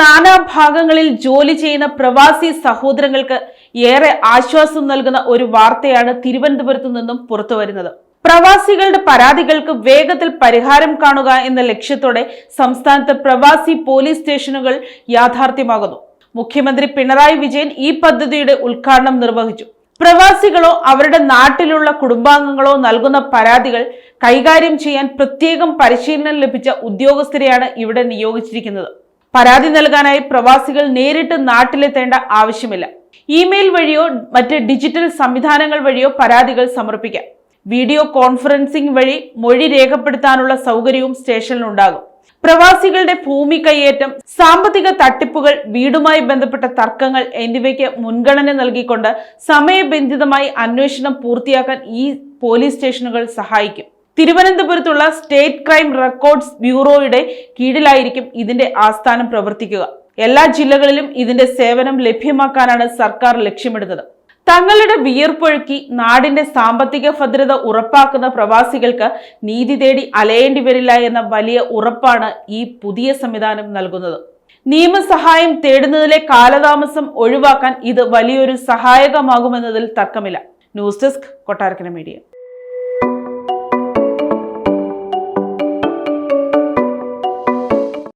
നാനാഭാഗങ്ങളിൽ ജോലി ചെയ്യുന്ന പ്രവാസി സഹോദരങ്ങൾക്ക് ഏറെ ആശ്വാസം നൽകുന്ന ഒരു വാർത്തയാണ് തിരുവനന്തപുരത്തു നിന്നും പുറത്തുവരുന്നത്. പ്രവാസികളുടെ പരാതികൾക്ക് വേഗത്തിൽ പരിഹാരം കാണുക എന്ന ലക്ഷ്യത്തോടെ സംസ്ഥാനത്ത് പ്രവാസി പോലീസ് സ്റ്റേഷനുകൾ യാഥാർത്ഥ്യമാകുന്നു. മുഖ്യമന്ത്രി പിണറായി വിജയൻ ഈ പദ്ധതിയുടെ ഉദ്ഘാടനം നിർവഹിച്ചു. പ്രവാസികളോ അവരുടെ നാട്ടിലുള്ള കുടുംബാംഗങ്ങളോ നൽകുന്ന പരാതികൾ കൈകാര്യം ചെയ്യാൻ പ്രത്യേകം പരിശീലനം ലഭിച്ച ഉദ്യോഗസ്ഥരെയാണ് ഇവിടെ നിയോഗിച്ചിരിക്കുന്നത്. പരാതി നൽകാനായി പ്രവാസികൾ നേരിട്ട് നാട്ടിലെത്തേണ്ട ആവശ്യമില്ല. ഇമെയിൽ വഴിയോ മറ്റ് ഡിജിറ്റൽ സംവിധാനങ്ങൾ വഴിയോ പരാതികൾ സമർപ്പിക്കാം. വീഡിയോ കോൺഫറൻസിംഗ് വഴി മൊഴി രേഖപ്പെടുത്താനുള്ള സൗകര്യവും സ്റ്റേഷനിലുണ്ടാകും. പ്രവാസികളുടെ ഭൂമി കയ്യേറ്റം, സാമ്പത്തിക തട്ടിപ്പുകൾ, വീടുമായി ബന്ധപ്പെട്ട തർക്കങ്ങൾ എന്നിവയ്ക്ക് മുൻഗണന നൽകിക്കൊണ്ട് സമയബന്ധിതമായി അന്വേഷണം പൂർത്തിയാക്കാൻ ഈ പോലീസ് സ്റ്റേഷനുകൾ സഹായിക്കും. തിരുവനന്തപുരത്തുള്ള സ്റ്റേറ്റ് ക്രൈം റെക്കോർഡ്സ് ബ്യൂറോയുടെ കീഴിലായിരിക്കും ഇതിന്റെ ആസ്ഥാനം പ്രവർത്തിക്കുക. എല്ലാ ജില്ലകളിലും ഇതിന്റെ സേവനം ലഭ്യമാക്കാനാണ് സർക്കാർ ലക്ഷ്യമിടുന്നത്. തങ്ങളുടെ വിയർപ്പൊഴുക്കി നാടിന്റെ സാമ്പത്തിക ഭദ്രത ഉറപ്പാക്കുന്ന പ്രവാസികൾക്ക് നീതി തേടി അലയേണ്ടി വരില്ല എന്ന വലിയ ഉറപ്പാണ് ഈ പുതിയ സംവിധാനം നൽകുന്നത്. നിയമസഹായം തേടുന്നതിലെ കാലതാമസം ഒഴിവാക്കാൻ ഇത് വലിയൊരു സഹായകമാകുമെന്നതിൽ തർക്കമില്ല. News desk, Kottarakkara media.